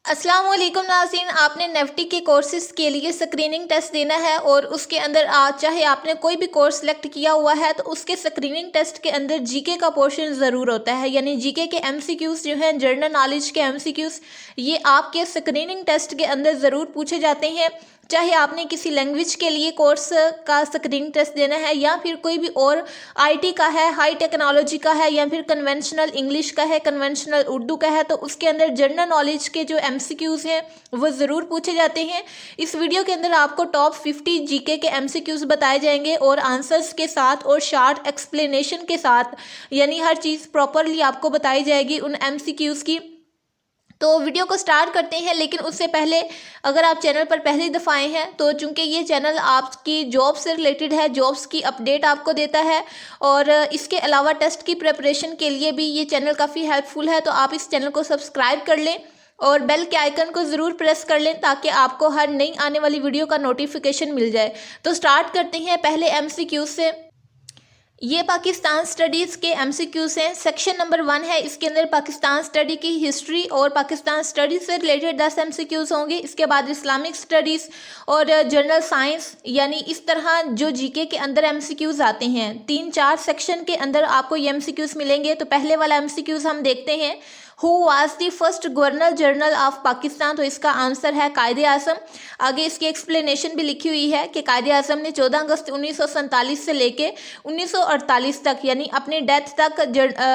अस्सलाम वालेकुम नाज़रीन, आपने नेफ्टी के कोर्सेज़ के लिए स्क्रीनिंग टेस्ट देना है और उसके अंदर चाहे आपने कोई भी कोर्स सेलेक्ट किया हुआ है तो उसके स्क्रीनिंग टेस्ट के अंदर जीके का पोर्शन ज़रूर होता है। यानी जीके के एमसीक्यूज़ जो हैं, जनरल नॉलेज के एमसीक्यूज़, ये आपके स्क्रीनिंग टेस्ट के अंदर ज़रूर पूछे जाते हैं। चाहे आपने किसी लैंग्वेज के लिए कोर्स का स्क्रीनिंग टेस्ट देना है या फिर कोई भी और आईटी का है, हाई टेक्नोलॉजी का है या फिर कन्वेंशनल इंग्लिश का है, कन्वेंशनल उर्दू का है, तो उसके अंदर जनरल नॉलेज के जो एमसीक्यूज़ हैं वो ज़रूर पूछे जाते हैं। इस वीडियो के अंदर आपको टॉप 50 जीके के एमसीक्यूज़ बताए जाएंगे और आंसर्स के साथ और शार्ट एक्सप्लेनेशन के साथ, यानी हर चीज़ प्रॉपरली आपको बताई जाएगी उन एमसीक्यूज़ की। तो वीडियो को स्टार्ट करते हैं, लेकिन उससे पहले अगर आप चैनल पर पहली दफ़ा आए हैं तो चूंकि ये चैनल आपकी जॉब से रिलेटेड है, जॉब्स की अपडेट आपको देता है और इसके अलावा टेस्ट की प्रिपरेशन के लिए भी ये चैनल काफ़ी हेल्पफुल है, तो आप इस चैनल को सब्सक्राइब कर लें और बेल के आइकन को ज़रूर प्रेस कर लें ताकि आपको हर नई आने वाली वीडियो का नोटिफिकेशन मिल जाए। तो स्टार्ट करते हैं पहले एमसीक्यू से। ये पाकिस्तान स्टडीज़ के एमसीक्यूज़ हैं। सेक्शन नंबर 1 है, इसके अंदर पाकिस्तान स्टडी की हिस्ट्री और पाकिस्तान स्टडी से रिलेटेड 10 एमसीक्यूज़ होंगे। इसके बाद इस्लामिक स्टडीज़ और जनरल साइंस, यानी इस तरह जो जीके के अंदर एमसीक्यूज़ आते हैं 3-4 सेक्शन के अंदर आपको ये एमसीक्यूज़ मिलेंगे। तो पहले वाला एमसीक्यूज़ हम देखते हैं, who was the first governor general of Pakistan. तो इसका आंसर है कायदे आज़म। आगे इसकी एक्सप्लेनेशन भी लिखी हुई है कि कायदे आज़म ने 14 अगस्त 1947 से लेके 1948 तक, यानी अपनी डेथ तक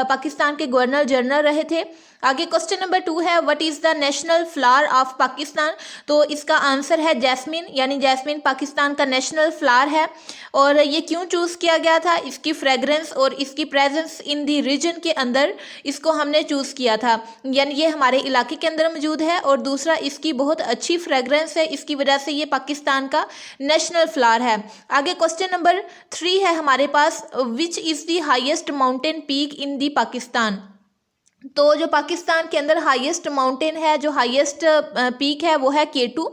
पाकिस्तान के गवर्नर जनरल रहे थे। आगे क्वेश्चन नंबर 2 है, what is the national flower of Pakistan. तो इसका आंसर है जैस्मिन, यानी जैस्मिन पाकिस्तान का नेशनल फ्लावर है। और ये क्यों चूज़ किया गया था, इसकी फ्रेगरेंस और इसकी प्रेजेंस इन दी रीजन के अंदर इसको हमने चूज़ किया था, यानी ये हमारे इलाके के अंदर मौजूद है। और दूसरा, इसकी बहुत अच्छी फ्रेगरेंस है, इसकी वजह से ये पाकिस्तान का नेशनल फ्लावर है। आगे क्वेश्चन नंबर 3 है हमारे पास, which is the highest mountain peak in the Pakistan. तो जो पाकिस्तान के अंदर हाईएस्ट माउंटेन है, जो हाईएस्ट पीक है वो है K2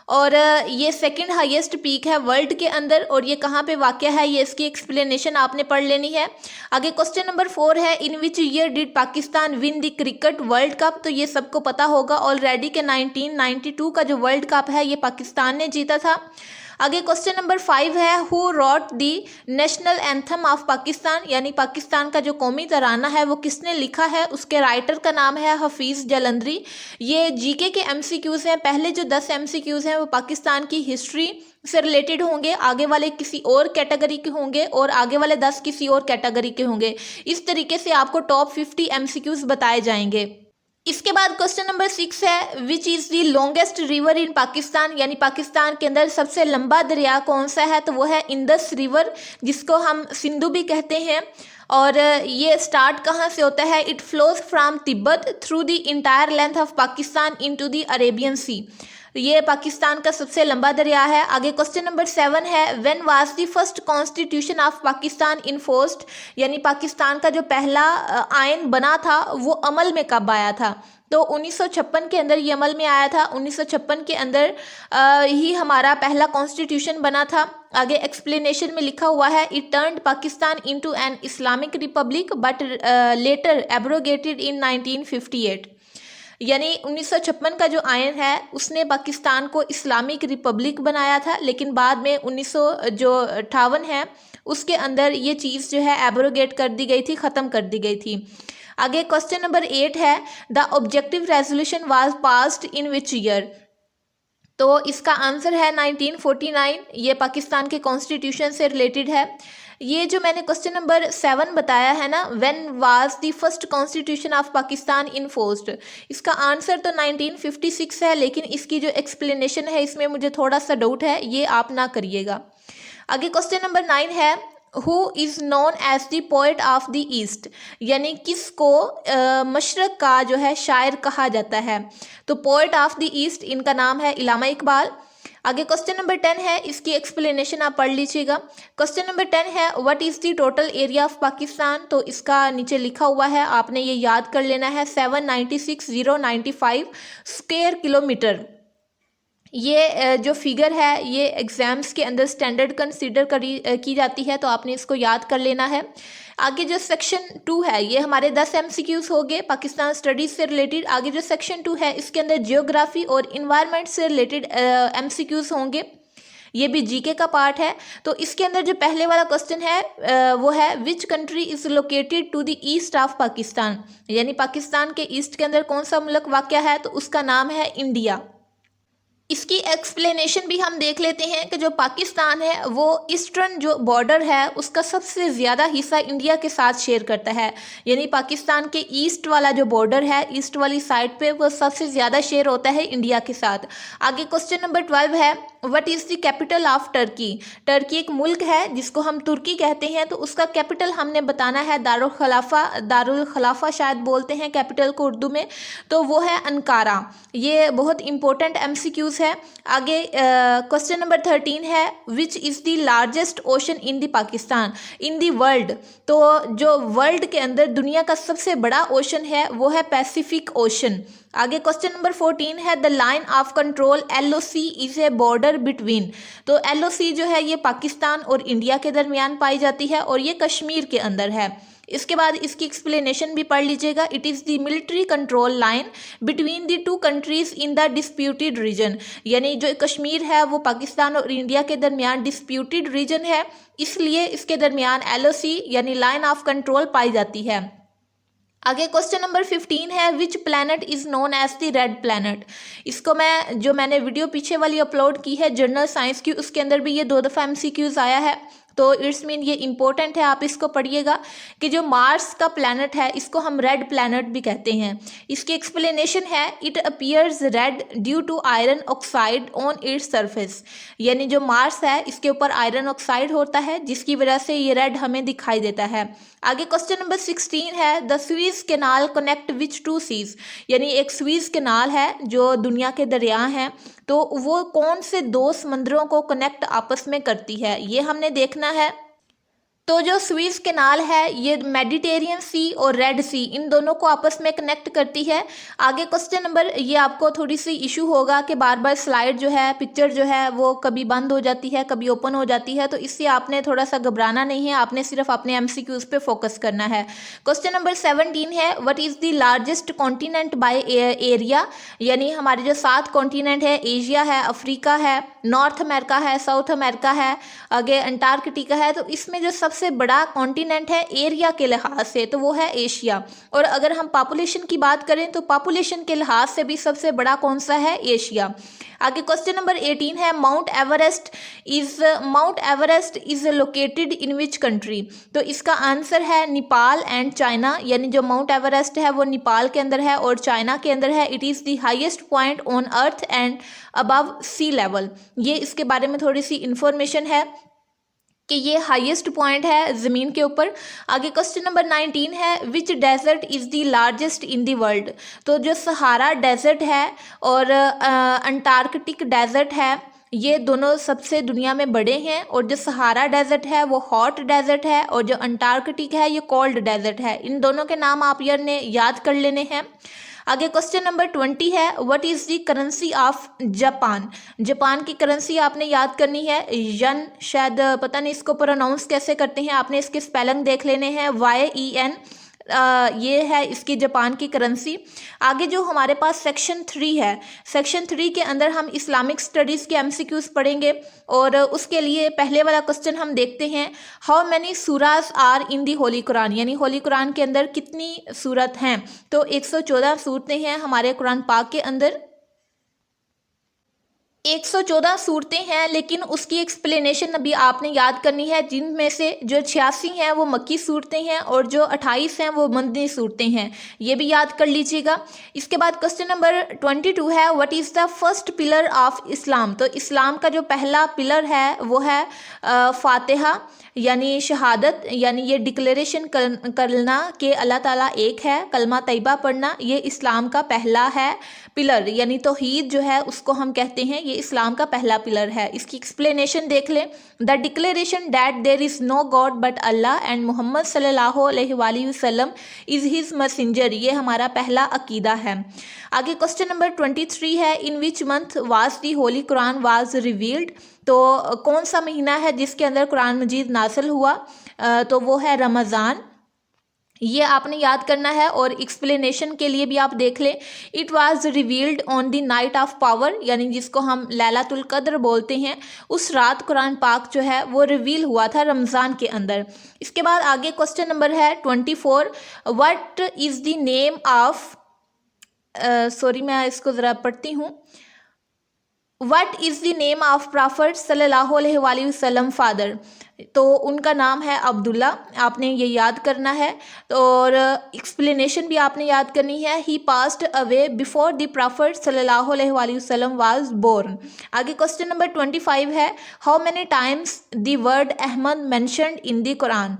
और ये सेकंड हाईएस्ट पीक है वर्ल्ड के अंदर। और ये कहाँ पे वाक़या है, ये इसकी एक्सप्लेनेशन आपने पढ़ लेनी है। आगे क्वेश्चन नंबर 4 है, in which year did Pakistan win the cricket world cup. तो ये सबको पता होगा ऑलरेडी के 1992 का जो वर्ल्ड कप है ये पाकिस्तान ने जीता था। आगे क्वेश्चन नंबर 5 है, who rot the national anthem of Pakistan, यानी पाकिस्तान का जो कौमी तराना है वो किसने लिखा है। उसके राइटर का नाम है हफीज़ जलंधरी। ये जीके के एमसीक्यूज़ हैं। पहले जो 10 एमसीक्यूज़ हैं वो पाकिस्तान की हिस्ट्री से रिलेटेड होंगे, आगे वाले किसी और कैटेगरी के होंगे और आगे वाले 10 किसी और कैटेगरी के होंगे। इस तरीके से आपको टॉप 50 एमसीक्यूज़ बताए जाएंगे। इसके बाद क्वेश्चन नंबर 6 है, विच is the longest river in Pakistan, यानी पाकिस्तान के अंदर सबसे लंबा दरिया कौन सा है। तो वो है इंदस रिवर, जिसको हम सिंधु भी कहते हैं। और ये स्टार्ट कहाँ से होता है, it flows from Tibet through the entire length of Pakistan into the Arabian sea. ये पाकिस्तान का सबसे लंबा दरिया है। आगे क्वेश्चन नंबर 7 है, when was the first constitution of Pakistan enforced, यानी पाकिस्तान का जो पहला आयन बना था वो अमल में कब आया था। तो 1956 के अंदर ये अमल में आया था। 1956 के अंदर ही हमारा पहला कॉन्स्टिट्यूशन बना था। आगे एक्सप्लेनेशन में लिखा हुआ है, it turned Pakistan into an Islamic republic but later abrogated in 1958। यानी 1956 का जो आयन है उसने पाकिस्तान को इस्लामिक रिपब्लिक बनाया था, लेकिन बाद में 1958 है उसके अंदर ये चीज़ जो है एब्रोगेट कर दी गई थी, ख़त्म कर दी गई थी। आगे क्वेश्चन नंबर 8 है, the objective resolution was passed in which year. तो इसका आंसर है 1949। ये पाकिस्तान के कॉन्स्टिट्यूशन से रिलेटेड है। ये जो मैंने क्वेश्चन नंबर 7 बताया है ना, when was the first constitution of Pakistan enforced, इसका आंसर तो 1956 है, लेकिन इसकी जो एक्सप्लेनेशन है इसमें मुझे थोड़ा सा डाउट है, ये आप ना करिएगा। आगे क्वेश्चन नंबर 9 है, who is known as the poet of the east, यानी किसको मशरक़ का जो है शायर कहा जाता है। तो पोइट ऑफ द ईस्ट इनका नाम है इलामा इकबाल। आगे क्वेश्चन नंबर 10 है, इसकी एक्सप्लेनेशन आप पढ़ लीजिएगा। क्वेश्चन नंबर 10 है, what is the total area of Pakistan. तो इसका नीचे लिखा हुआ है, आपने ये याद कर लेना है, 796,095 स्क्वायर किलोमीटर। ये जो फिगर है ये एग्ज़ाम्स के अंदर स्टैंडर्ड कंसीडर की जाती है, तो आपने इसको याद कर लेना है। आगे जो सेक्शन 2 है ये हमारे 10 MCQs हो गए पाकिस्तान स्टडीज़ से रिलेटेड। आगे जो सेक्शन 2 है इसके अंदर जियोग्राफी और इन्वायरमेंट से रिलेटेड MCQs होंगे। ये भी जीके का पार्ट है। तो इसके अंदर जो पहले वाला क्वेश्चन है वो है which country is located to the east of Pakistan, यानी पाकिस्तान के ईस्ट के अंदर कौन सा मुल्क वाक़या है, तो उसका नाम है इंडिया। इसकी एक्सप्लेनेशन भी हम देख लेते हैं कि जो पाकिस्तान है वो ईस्टर्न जो बॉर्डर है उसका सबसे ज़्यादा हिस्सा इंडिया के साथ शेयर करता है, यानी पाकिस्तान के ईस्ट वाला जो बॉर्डर है, ईस्ट वाली साइड पे वो सबसे ज़्यादा शेयर होता है इंडिया के साथ। आगे क्वेश्चन नंबर 12 है what is the capital of Turkey. Turkey एक मुल्क है जिसको हम तुर्की कहते हैं, तो उसका कैपिटल हमने बताना है दारुल खलाफा शायद बोलते हैं कैपिटल को उर्दू में, तो वो है अंकारा। ये बहुत इंपॉर्टेंट MCQs है। आगे क्वेश्चन नंबर 13 है which is the largest ocean in the Pakistan in the world. तो जो वर्ल्ड के अंदर दुनिया का सबसे बड़ा ओशन है वो है पैसिफिक ओशन। आगे क्वेश्चन नंबर 14 है the line of control LOC is a border between. तो LOC जो है ये पाकिस्तान और इंडिया के दरमियान पाई जाती है और ये कश्मीर के अंदर है। इसके बाद इसकी एक्सप्लेनेशन भी पढ़ लीजिएगा। It is the military control line between the two countries in the disputed region, यानी जो कश्मीर है वो पाकिस्तान और इंडिया के दरमियान डिस्प्यूटेड रीजन है, इसलिए इसके दरमियान LOC यानी लाइन ऑफ कंट्रोल पाई जाती है। आगे क्वेश्चन नंबर 15 है which planet is known as the red planet. इसको मैंने वीडियो पीछे वाली अपलोड की है जनरल साइंस की, उसके अंदर भी ये 2 दफ़ा MCQs आया है, तो इट्स मीन ये इंपॉर्टेंट है, आप इसको पढ़िएगा कि जो मार्स का प्लैनेट है इसको हम रेड प्लैनेट भी कहते हैं। इसकी एक्सप्लेनेशन है it appears red due to iron oxide on its surface, यानी जो मार्स है इसके ऊपर आयरन ऑक्साइड होता है जिसकी वजह से ये रेड हमें दिखाई देता है। आगे क्वेश्चन नंबर 16 है the Suez canal connect which two seas, यानी एक स्वीज कैनाल है जो दुनिया के दरिया हैं, तो वो कौन से 2 समंदरों को कनेक्ट आपस में करती है, ये हमने देखना है। तो जो स्वीज कैनाल है ये मेडिटेरियन सी और रेड सी इन दोनों को आपस में कनेक्ट करती है। आगे क्वेश्चन नंबर, ये आपको थोड़ी सी इशू होगा कि बार बार स्लाइड जो है पिक्चर जो है वो कभी बंद हो जाती है कभी ओपन हो जाती है, तो इससे आपने थोड़ा सा घबराना नहीं है, आपने सिर्फ अपने MCQs पे फोकस करना है। क्वेश्चन नंबर 17 है what is the largest continent by area, यानी हमारे जो 7 कॉन्टिनेंट है, एशिया है, अफ्रीका है, नॉर्थ अमेरिका है, साउथ अमेरिका है, आगे अंटार्कटिका है, तो इसमें जो सबसे बड़ा कॉन्टिनेंट है एरिया के लिहाज से तो वो है एशिया। और अगर हम पॉपुलेशन की बात करें तो पॉपुलेशन के लिहाज से भी सबसे बड़ा कौन सा है, एशिया। आगे क्वेश्चन नंबर 18 है mount Everest is located in which country. तो इसका आंसर है नेपाल एंड चाइना, यानी जो माउंट एवरेस्ट है वो नेपाल के अंदर है और चाइना के अंदर है। It is the highest point on earth and above sea level. ये इसके बारे में थोड़ी सी इंफॉर्मेशन है कि ये हाईएस्ट पॉइंट है ज़मीन के ऊपर। आगे क्वेश्चन नंबर 19 है which desert is the largest in the world. तो जो सहारा डेजर्ट है और अंटार्कटिक डेजर्ट है ये दोनों सबसे दुनिया में बड़े हैं, और जो सहारा डेजर्ट है वो हॉट डेजर्ट है और जो अंटार्कटिक है ये कोल्ड डेजर्ट है। इन दोनों के नाम आप याद कर लेने हैं। आगे क्वेश्चन नंबर 20 है what is the currency of Japan. Japan की करेंसी आपने याद करनी है यन, शायद पता नहीं इसको प्रोनाउंस कैसे करते हैं, आपने इसके स्पेलिंग देख लेने हैं YEN। ये है इसकी जापान की करेंसी। आगे जो हमारे पास सेक्शन 3 है, सेक्शन 3 के अंदर हम इस्लामिक स्टडीज़ के MCQs पढ़ेंगे, और उसके लिए पहले वाला क्वेश्चन हम देखते हैं how many सूरास are in the holy Quran, यानी होली कुरान के अंदर कितनी सूरत हैं। तो 114 सूरतें हैं हमारे कुरान पाक के अंदर, 114 सूरतें हैं, लेकिन उसकी एक्सप्लेनेशन अभी आपने याद करनी है, जिनमें से जो 86 हैं वो मक्की सूरतें हैं और जो 28 हैं वो मदनी सूरतें हैं, ये भी याद कर लीजिएगा। इसके बाद क्वेश्चन नंबर 22 है what is the first pillar of इस्लाम। तो इस्लाम का जो पहला पिलर है वो है फातिहा, यानी शहादत, यानी ये डिक्लेरेशन करना कि अल्लाह ताला एक है, कलमा तैयबा पढ़ना, ये इस्लाम का पहला है पिलर, यानी तौहीद जो है उसको हम कहते हैं, ये इस्लाम का पहला पिलर है। इसकी एक्सप्लेनेशन देख लें। The declaration that there is no god but Allah and Muhammad सल्लल्लाहु अलैहि वसल्लम इज़ हिज मैसेंजर, ये हमारा पहला अकीदा है। आगे क्वेश्चन नंबर 23 है, in which month was the holy Quran was revealed, तो कौन सा महीना है जिसके अंदर कुरान मजीद नाज़िल हुआ, तो वो है रमज़ान। ये आपने याद करना है। और एक्सप्लेनेशन के लिए भी आप देख लें, it was revealed on the night of power, यानी जिसको हम लैलातुल कद्र बोलते हैं, उस रात कुरान पाक जो है वो रिवील हुआ था रमज़ान के अंदर। इसके बाद आगे क्वेश्चन नंबर है 24, what is the name of, sorry मैं इसको ज़रा पढ़ती हूँ, what is the name of profit सल्लल्लाहु अलैहि वसल्लम फादर, तो उनका नाम है अब्दुल्ला, आपने ये याद करना है। और एक्सप्लेनेशन भी आपने याद करनी है। He passed away before the prophet सल्लल्लाहु अलैहि वसल्लम वाज बोर्न। आगे क्वेश्चन नंबर 25 है, how many times the word Ahmad mentioned in the Quran,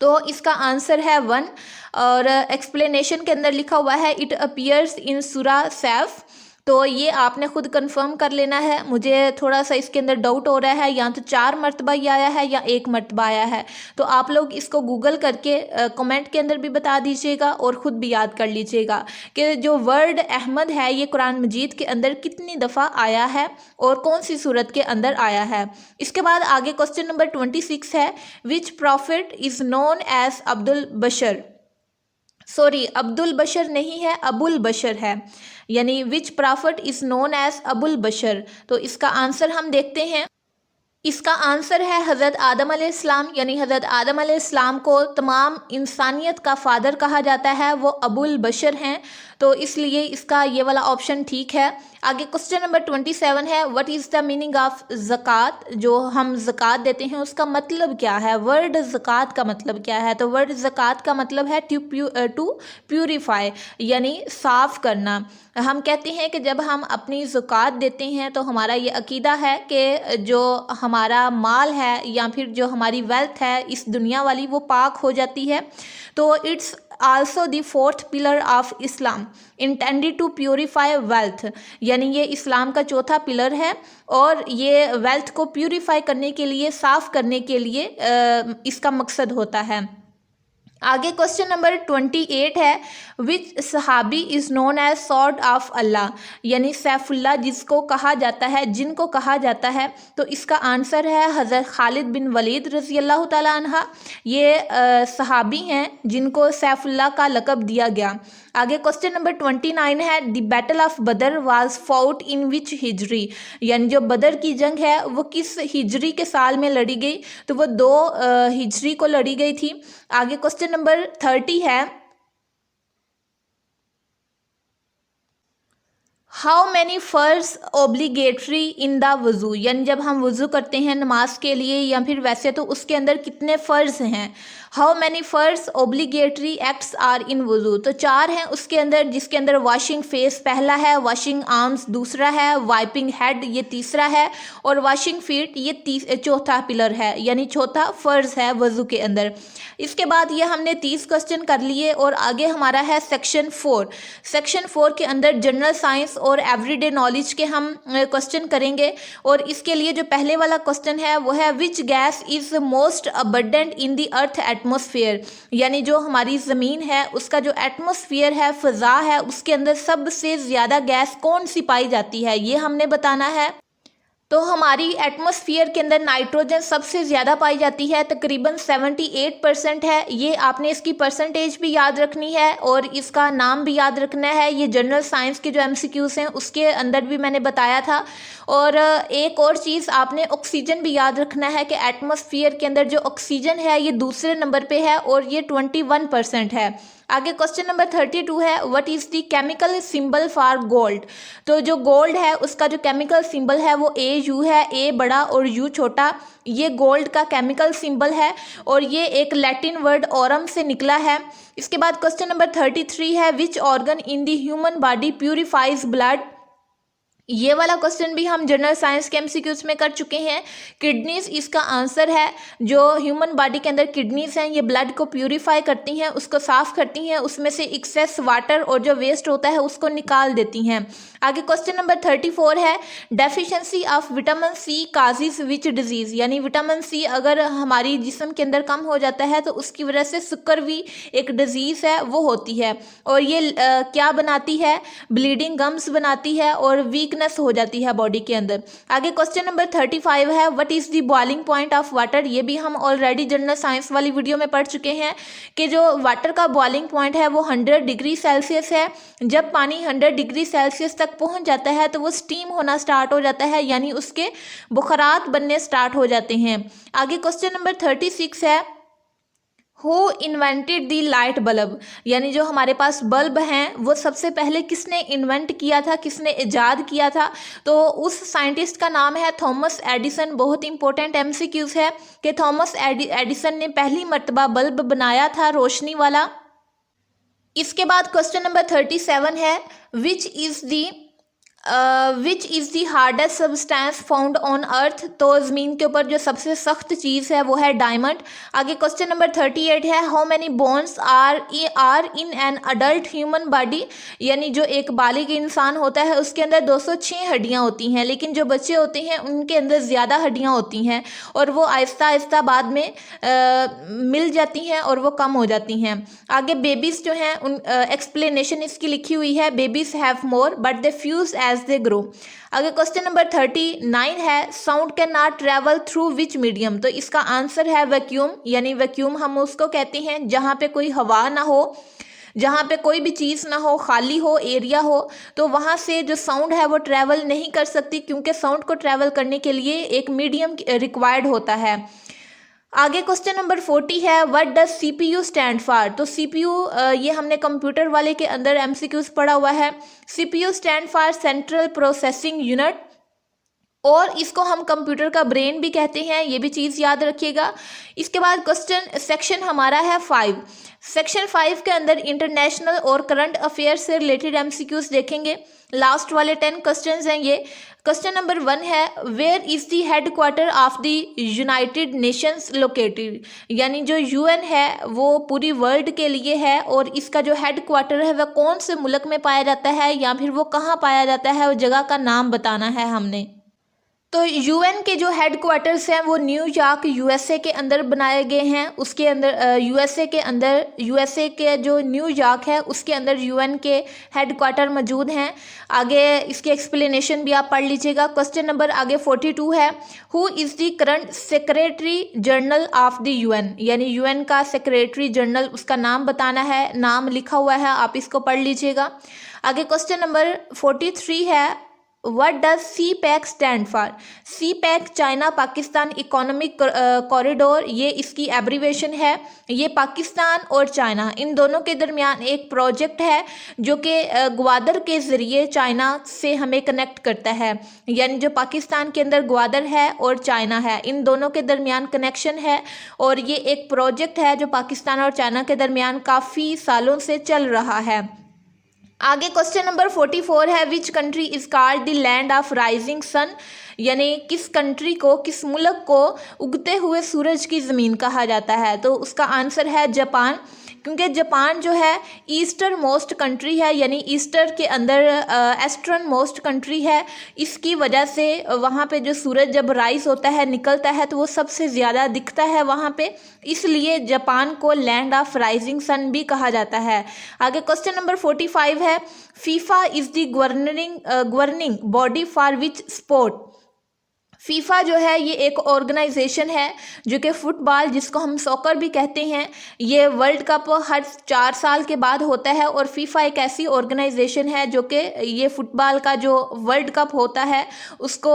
तो इसका आंसर है 1। और एक्सप्लेनेशन के अंदर लिखा हुआ है, इट अपीयर्स इन सूरा सैफ, तो ये आपने खुद कंफर्म कर लेना है। मुझे थोड़ा सा इसके अंदर डाउट हो रहा है, या तो 4 मरतबा ही आया है या 1 मरतबा आया है, तो आप लोग इसको गूगल करके कमेंट के अंदर भी बता दीजिएगा और ख़ुद भी याद कर लीजिएगा कि जो वर्ड अहमद है ये कुरान मजीद के अंदर कितनी दफ़ा आया है और कौन सी सूरत के अंदर आया है। इसके बाद आगे क्वेश्चन नंबर 26 है, which prophet is known as Abdul Bashar, sorry Abdul Bashar नहीं है, अबुल बशर है, यानी which prophet is known as Abul Bashar, तो इसका आंसर हम देखते हैं। इसका आंसर है हज़रत आदम अलैहिस्सलाम, यानी हज़रत आदम अलैहिस्सलाम को तमाम इंसानियत का फ़ादर कहा जाता है, वो अबुल बशर हैं, तो इसलिए इसका ये वाला ऑप्शन ठीक है। आगे क्वेश्चन नंबर 27 है, what is the meaning of zakat, जो हम ज़कात देते हैं उसका मतलब क्या है, वर्ड ज़कात का मतलब क्या है, तो वर्ड ज़कात का मतलब है टू प्यूरीफाई, यानी साफ़ करना। हम कहते हैं कि जब हम अपनी ज़कात देते हैं तो हमारा ये अकीदा है कि जो हमारा माल है या फिर जो हमारी वेल्थ है इस दुनिया वाली, वो पाक हो जाती है। तो it's also the 4th pillar of Islam intended to purify wealth, यानी ये इस्लाम का 4था पिलर है और ये वेल्थ को प्यूरीफाई करने के लिए, साफ़ करने के लिए इसका मकसद होता है। आगे क्वेश्चन नंबर 28 है, विच सहाबी is known as sword of Allah, यानी सैफुल्लाह जिसको कहा जाता है, जिनको कहा जाता है, तो इसका आंसर है हज़रत खालिद बिन वलीद रज़ी अल्लाह ताला अन्हा। ये सहाबी हैं जिनको सैफुल्लाह का लक़ब दिया गया। आगे क्वेश्चन नंबर 29 है, द बैटल ऑफ बदर वाज फाउट इन विच हिजरी, यानी जो बदर की जंग है वो किस हिजरी के साल में लड़ी गई, तो वो 2 हिजरी को लड़ी गई थी। आगे क्वेश्चन नंबर 30 है, हाउ मैनी फ़र्ज ओब्लिगेटरी इन द वज़ू, यानी जब हम वज़ू करते हैं नमाज के लिए या फिर वैसे, तो उसके अंदर कितने फ़र्ज़ हैं। हाउ मैनी फ़र्ज ओब्लिगेटरी एक्ट्स आर इन वज़ू, तो 4 हैं उसके अंदर, जिसके अंदर वॉशिंग फेस पहला है, वॉशिंग आर्म्स दूसरा है, वाइपिंग हेड ये तीसरा है और वॉशिंग फीट ये चौथा पिलर है, यानी चौथा फ़र्ज़ है वज़ू के अंदर। इसके बाद ये हमने 30 क्वेश्चन कर लिए और आगे हमारा है सेक्शन 4। सेक्शन 4 के अंदर जनरल साइंस और एवरीडे नॉलेज के हम क्वेश्चन करेंगे और इसके लिए जो पहले वाला क्वेश्चन है वो है, which gas is most abundant in the earth atmosphere, यानी जो हमारी ज़मीन है उसका जो एटमॉस्फेयर है, फ़ज़ा है, उसके अंदर सबसे ज़्यादा गैस कौन सी पाई जाती है, ये हमने बताना है। तो हमारी एटमॉस्फेयर के अंदर नाइट्रोजन सबसे ज़्यादा पाई जाती है, तकरीबन 78% है। ये आपने इसकी परसेंटेज भी याद रखनी है और इसका नाम भी याद रखना है। ये जनरल साइंस के जो MCQs हैं उसके अंदर भी मैंने बताया था। और एक और चीज़ आपने ऑक्सीजन भी याद रखना है कि एटमॉस्फेयर के अंदर जो ऑक्सीजन है ये दूसरे नंबर पे है और ये 21% है। आगे क्वेश्चन नंबर 32 है, what is the chemical symbol for gold, तो जो गोल्ड है उसका जो केमिकल सिंबल है वो AU है, A बड़ा और U छोटा, ये गोल्ड का केमिकल सिंबल है और ये एक लैटिन वर्ड ऑरम से निकला है। इसके बाद क्वेश्चन नंबर 33 है, which organ in the human body purifies blood, ये वाला क्वेश्चन भी हम जनरल साइंस के एमसीक्यूज में कर चुके हैं। किडनीज इसका आंसर है। जो ह्यूमन बॉडी के अंदर किडनीज हैं ये ब्लड को प्यूरिफाई करती हैं, उसको साफ करती हैं, उसमें से एक्सेस वाटर और जो वेस्ट होता है उसको निकाल देती हैं। आगे क्वेश्चन नंबर 34 है, deficiency of vitamin C causes which disease, यानी विटामिन सी अगर हमारी जिस्म के अंदर कम हो जाता है तो उसकी वजह से सुकरवी एक डिजीज है वो होती है, और ये क्या बनाती है, ब्लीडिंग गम्स बनाती है और वीकनेस हो जाती है बॉडी के अंदर। आगे क्वेश्चन नंबर 35 है, what is the boiling point of water. ये भी हम ऑलरेडी जनरल साइंस वाली वीडियो में पढ़ चुके हैं कि जो वाटर का बॉइलिंग पॉइंट है वो 100 डिग्री सेल्सियस है। जब पानी 100 डिग्री सेल्सियस तक पहुंच जाता है तो वो स्टीम होना स्टार्ट हो जाता है, यानी उसके बुखारात बनने स्टार्ट हो जाते हैं। आगे क्वेश्चन नंबर 36 है, who invented the light bulb, यानी जो हमारे पास बल्ब हैं वो सबसे पहले किसने इन्वेंट किया था, किसने इजाद किया था। तो उस साइंटिस्ट का नाम है थॉमस एडिसन। बहुत इंपॉर्टेंट एमसीक्यूज है कि थॉमस एडिसन ने पहली मर्तबा बल्ब बनाया था रोशनी वाला। इसके बाद क्वेश्चन नंबर 37 है, विच is the hardest substance found on earth. तो ज़मीन के ऊपर जो सबसे सख्त चीज़ है वो है डायमंड। आगे क्वेश्चन नंबर 38 है, how many bones are in an adult human body, यानी जो एक बालिग इंसान होता है उसके अंदर 206 हड्डियाँ होती हैं, लेकिन जो बच्चे होते हैं उनके अंदर ज़्यादा हड्डियाँ होती हैं और वो आहिस्ता आहिस्ता बाद में मिल जाती हैं और वो कम हो जाती हैं। आगे बेबीज़ जो हैं उन एक्सप्लेनेशन इसकी लिखी हुई है, babies have more but they fuse as they grow. आगे क्वेश्चन नंबर 39 है, sound cannot travel through which medium. तो इसका आंसर है वैक्यूम, यानी वैक्यूम हम उसको कहते हैं जहाँ पे कोई हवा ना हो, जहाँ पे कोई भी चीज़ ना हो, खाली हो, एरिया हो, तो वहाँ से जो साउंड है वो ट्रैवल नहीं कर सकती, क्योंकि साउंड को ट्रैवल करने के लिए एक मीडियम रिक्वायर्ड होता है। आगे क्वेश्चन नंबर 40 है, what does CPU stand for. तो CPU ये हमने कंप्यूटर वाले के अंदर MCQs पढ़ा हुआ है। CPU stand for central processing unit, और इसको हम कंप्यूटर का ब्रेन भी कहते हैं, ये भी चीज़ याद रखिएगा। इसके बाद क्वेश्चन सेक्शन हमारा है 5। सेक्शन 5 के अंदर इंटरनेशनल और करंट अफेयर से रिलेटेड MCQs देखेंगे। लास्ट वाले 10 क्वेश्चंस हैं ये। क्वेश्चन नंबर 1 है, where is the headquarter of the united nations located, यानी जो UN है वो पूरी वर्ल्ड के लिए है और इसका जो हेड क्वार्टर है वह कौन से मुल्क में पाया जाता है या फिर वो कहाँ पाया जाता है, वो जगह का नाम बताना है हमने। तो UN के जो हेड क्वार्टर्स हैं वो न्यूयॉर्क USA के अंदर बनाए गए हैं। उसके अंदर USA के जो न्यूयॉर्क है उसके अंदर UN के हेड क्वार्टर मौजूद हैं। आगे इसके एक्सप्लेनेशन भी आप पढ़ लीजिएगा। क्वेश्चन नंबर आगे 42 है, who is the current secretary general of the UN, यानी UN का सेक्रेटरी जनरल, उसका नाम बताना है, नाम लिखा हुआ है, आप इसको पढ़ लीजिएगा। आगे क्वेश्चन नंबर 43 है, what does CPEC stand for. CPEC China Pakistan economic corridor, ये इसकी एब्रीवेशन है। ये पाकिस्तान और चाइना इन दोनों के दरमियान एक प्रोजेक्ट है जो कि ग्वादर के ज़रिए चाइना से हमें कनेक्ट करता है, यानी जो पाकिस्तान के अंदर ग्वादर है और चाइना है, इन दोनों के दरमियान कनेक्शन है और ये एक प्रोजेक्ट है जो पाकिस्तान और चाइना के दरमियान काफ़ी सालों से चल रहा है। आगे क्वेश्चन नंबर 44 है, which country is called the land of rising sun, यानी किस कंट्री को, किस मुल्क को उगते हुए सूरज की ज़मीन कहा जाता है। तो उसका आंसर है जापान, क्योंकि जापान जो है ईस्टर्न मोस्ट कंट्री है, यानी ईस्टर के अंदर एस्टर्न मोस्ट कंट्री है। इसकी वजह से वहाँ पे जो सूरज जब राइज होता है, निकलता है, तो वो सबसे ज़्यादा दिखता है वहाँ पे, इसलिए जापान को लैंड ऑफ राइजिंग सन भी कहा जाता है। आगे क्वेश्चन नंबर 45 है, FIFA is the governing body for which sport. FIFA जो है ये एक ऑर्गेनाइजेशन है जो कि फ़ुटबॉल, जिसको हम सॉकर भी कहते हैं, ये वर्ल्ड कप हर 4 साल के बाद होता है और फीफा एक ऐसी ऑर्गेनाइजेशन है जो कि ये फ़ुटबॉल का जो वर्ल्ड कप होता है उसको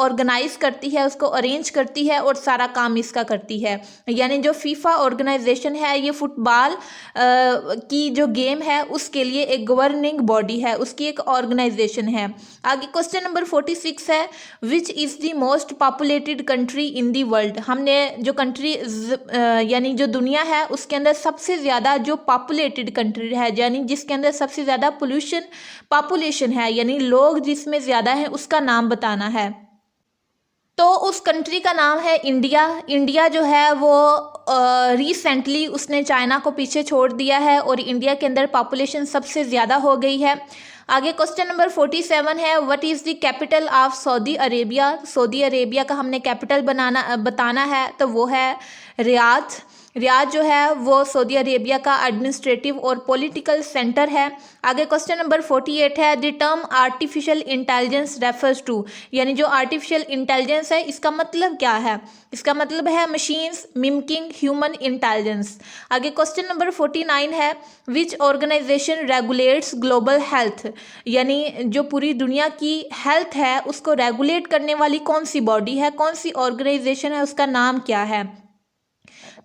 ऑर्गेनाइज करती है, उसको अरेंज करती है और सारा काम इसका करती है। यानी जो फीफा ऑर्गेनाइजेशन है ये फ़ुटबॉल की जो गेम है उसके लिए एक गवर्निंग बॉडी है, उसकी एक ऑर्गेनाइजेशन है। आगे क्वेश्चन नंबर 46 है, which is is the most populated country in the world. हमने जो कंट्री यानी जो दुनिया है उसके अंदर सबसे ज़्यादा जो पॉपुलेटेड कंट्री है, यानी जिसके अंदर सबसे ज़्यादा पॉपुलेशन है, यानी लोग जिसमें ज़्यादा हैं, उसका नाम बताना है। तो उस कंट्री का नाम है इंडिया। इंडिया जो है वो रिसेंटली उसने चाइना को पीछे छोड़ दिया है और इंडिया के अंदर पॉपुलेशन सबसे ज़्यादा हो गई है। आगे क्वेश्चन नंबर 47 है, what is the capital of Saudi Arabia. Saudi Arabia का हमने कैपिटल बताना है, तो वो है रियाद। रियाद जो है वो सऊदी अरेबिया का एडमिनिस्ट्रेटिव और पॉलिटिकल सेंटर है। आगे क्वेश्चन नंबर 48 है, the term artificial intelligence refers to, यानी जो आर्टिफिशियल इंटेलिजेंस है इसका मतलब क्या है। इसका मतलब है मशीन्स मिमिकिंग ह्यूमन इंटेलिजेंस। आगे क्वेश्चन नंबर 49 है, विच ऑर्गेनाइजेशन रेगुलेट्स ग्लोबल हेल्थ, यानी जो पूरी दुनिया की हेल्थ है उसको रेगुलेट करने वाली कौन सी बॉडी है, कौन सी ऑर्गेनाइजेशन है, उसका नाम क्या है।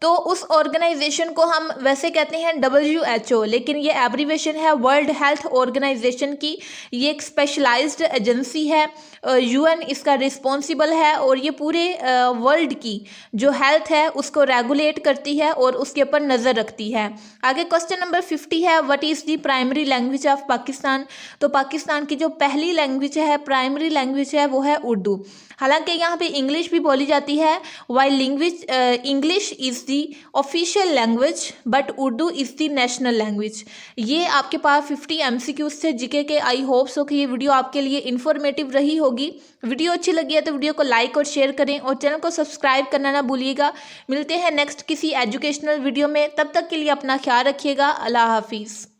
तो उस ऑर्गेनाइजेशन को हम वैसे कहते हैं WHO, लेकिन ये एब्रीवेशन है वर्ल्ड हेल्थ ऑर्गेनाइजेशन की। ये एक स्पेशलाइज्ड एजेंसी है, UN इसका रिस्पॉन्सिबल है और ये पूरे वर्ल्ड की जो हेल्थ है उसको रेगुलेट करती है और उसके ऊपर नज़र रखती है। आगे क्वेश्चन नंबर 50 है, what is the primary language of Pakistan. तो पाकिस्तान की जो पहली लैंग्वेज है, प्राइमरी लैंग्वेज है, वो है उर्दू। हालांकि यहाँ पे इंग्लिश भी बोली जाती है, while English is the official language but Urdu is the national language. ये आपके पास 50 MCQs थे जीके के। आई होप सो कि ये वीडियो आपके लिए इन्फॉर्मेटिव रही होगी। वीडियो अच्छी लगी है तो वीडियो को लाइक और शेयर करें और चैनल को सब्सक्राइब करना ना भूलिएगा। मिलते हैं नेक्स्ट किसी एजुकेशनल वीडियो में, तब तक के लिए अपना ख्याल रखिएगा। अल्लाह हाफिज़।